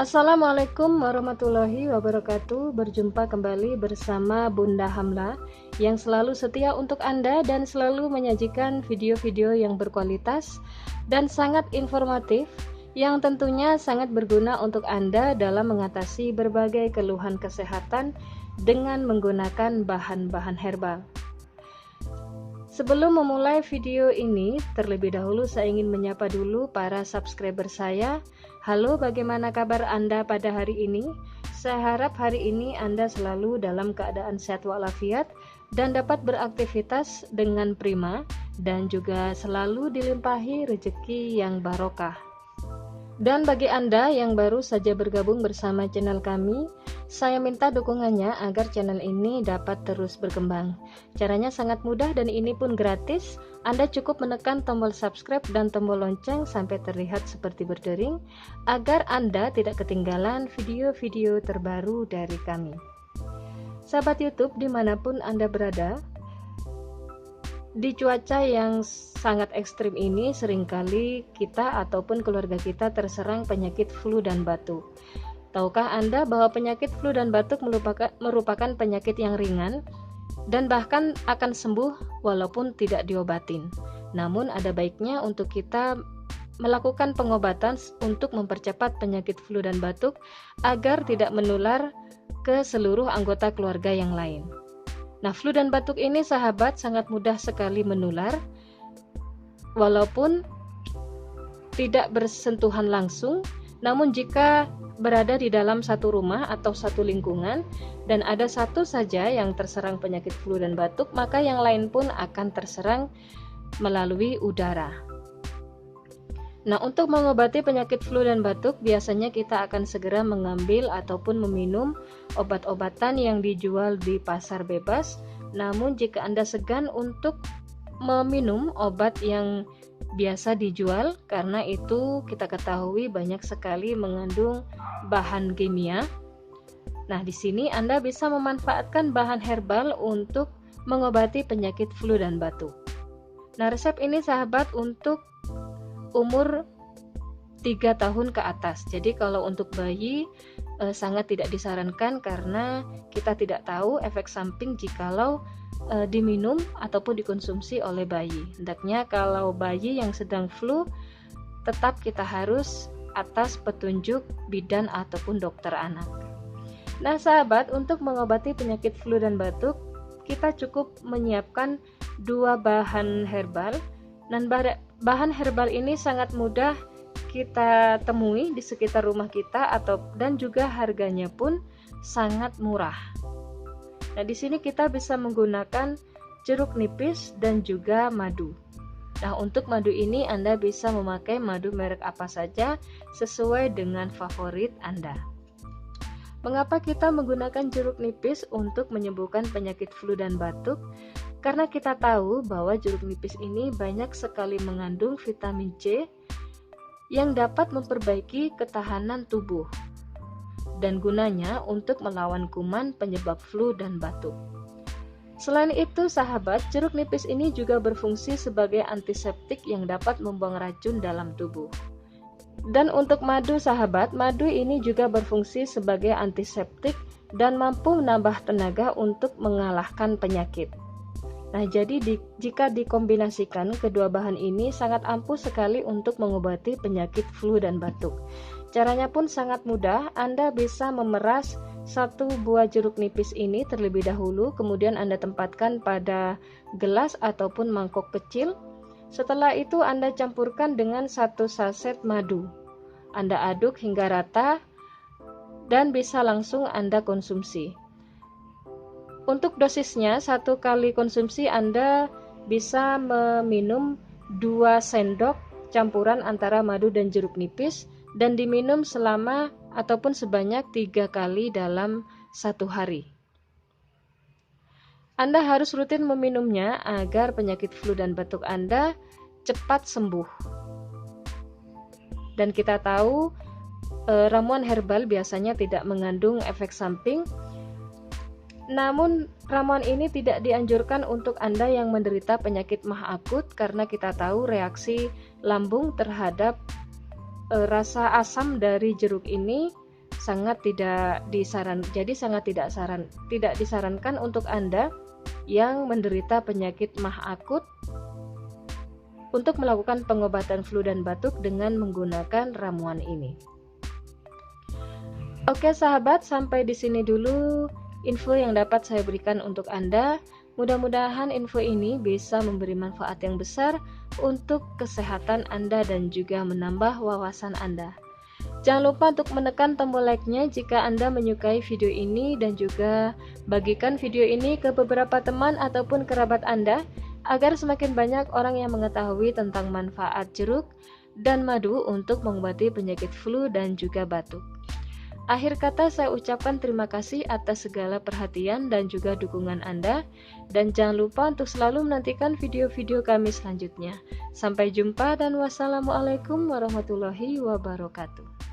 Assalamualaikum warahmatullahi wabarakatuh. Berjumpa kembali bersama Bunda Hamla yang selalu setia untuk Anda dan selalu menyajikan video-video yang berkualitas dan sangat informatif yang tentunya sangat berguna untuk Anda dalam mengatasi berbagai keluhan kesehatan dengan menggunakan bahan-bahan herbal. Sebelum memulai video ini, terlebih dahulu saya ingin menyapa dulu para subscriber saya. Halo, bagaimana kabar Anda pada hari ini? Saya harap hari ini Anda selalu dalam keadaan sehat walafiat dan dapat beraktivitas dengan prima dan juga selalu dilimpahi rezeki yang barokah. Dan bagi Anda yang baru saja bergabung bersama channel kami, saya minta dukungannya agar channel ini dapat terus berkembang. Caranya sangat mudah dan ini pun gratis. Anda cukup menekan tombol subscribe dan tombol lonceng sampai terlihat seperti berdering, agar Anda tidak ketinggalan video-video terbaru dari kami. Sahabat YouTube dimanapun Anda berada, di cuaca yang sangat ekstrim ini seringkali kita ataupun keluarga kita terserang penyakit flu dan batuk. Tahukah Anda bahwa penyakit flu dan batuk merupakan penyakit yang ringan dan bahkan akan sembuh walaupun tidak diobatin. Namun ada baiknya untuk kita melakukan pengobatan untuk mempercepat penyakit flu dan batuk agar tidak menular ke seluruh anggota keluarga yang lain. Nah, flu dan batuk ini sahabat sangat mudah sekali menular walaupun tidak bersentuhan langsung, namun jika berada di dalam satu rumah atau satu lingkungan dan ada satu saja yang terserang penyakit flu dan batuk, maka yang lain pun akan terserang melalui udara. Nah, untuk mengobati penyakit flu dan batuk, biasanya kita akan segera mengambil ataupun meminum obat-obatan yang dijual di pasar bebas. Namun jika Anda segan untuk meminum obat yang biasa dijual, karena itu kita ketahui banyak sekali mengandung bahan kimia. Nah, di sini Anda bisa memanfaatkan bahan herbal untuk mengobati penyakit flu dan batuk. Nah, resep ini sahabat untuk umur 3 tahun ke atas. Jadi kalau untuk bayi sangat tidak disarankan karena kita tidak tahu efek samping jikalau diminum ataupun dikonsumsi oleh bayi. Hendaknya kalau bayi yang sedang flu tetap kita harus atas petunjuk bidan ataupun dokter anak. Nah sahabat, untuk mengobati penyakit flu dan batuk kita cukup menyiapkan 2 bahan herbal. Dan bahan herbal ini sangat mudah kita temui di sekitar rumah kita dan juga harganya pun sangat murah. Nah, di sini kita bisa menggunakan jeruk nipis dan juga madu. Nah, untuk madu ini Anda bisa memakai madu merek apa saja sesuai dengan favorit Anda. Mengapa kita menggunakan jeruk nipis untuk menyembuhkan penyakit flu dan batuk? Karena kita tahu bahwa jeruk nipis ini banyak sekali mengandung vitamin C yang dapat memperbaiki ketahanan tubuh dan gunanya untuk melawan kuman penyebab flu dan batuk. Selain itu sahabat, jeruk nipis ini juga berfungsi sebagai antiseptik yang dapat membuang racun dalam tubuh. Dan untuk madu sahabat, madu ini juga berfungsi sebagai antiseptik dan mampu menambah tenaga untuk mengalahkan penyakit. Nah, jadi jika dikombinasikan kedua bahan ini sangat ampuh sekali untuk mengobati penyakit flu dan batuk. Caranya pun sangat mudah. Anda bisa memeras 1 buah jeruk nipis ini terlebih dahulu, kemudian Anda tempatkan pada gelas ataupun mangkok kecil. Setelah itu Anda campurkan dengan 1 saset madu. Anda aduk hingga rata dan bisa langsung Anda konsumsi. Untuk dosisnya, 1 kali konsumsi Anda bisa meminum 2 sendok campuran antara madu dan jeruk nipis dan diminum selama ataupun sebanyak 3 kali dalam 1 hari. Anda harus rutin meminumnya agar penyakit flu dan batuk Anda cepat sembuh. Dan kita tahu ramuan herbal biasanya tidak mengandung efek samping. Namun ramuan ini tidak dianjurkan untuk Anda yang menderita penyakit MAH akut karena kita tahu reaksi lambung terhadap rasa asam dari jeruk ini sangat tidak disarankan untuk Anda yang menderita penyakit MAH akut untuk melakukan pengobatan flu dan batuk dengan menggunakan ramuan ini. Oke sahabat, sampai di sini dulu info yang dapat saya berikan untuk Anda. Mudah-mudahan info ini bisa memberi manfaat yang besar untuk kesehatan Anda dan juga menambah wawasan Anda. Jangan lupa untuk menekan tombol like-nya jika Anda menyukai video ini, dan juga bagikan video ini ke beberapa teman ataupun kerabat Anda agar semakin banyak orang yang mengetahui tentang manfaat jeruk dan madu untuk mengobati penyakit flu dan juga batuk. Akhir kata saya ucapkan terima kasih atas segala perhatian dan juga dukungan Anda, dan jangan lupa untuk selalu menantikan video-video kami selanjutnya. Sampai jumpa dan wassalamualaikum warahmatullahi wabarakatuh.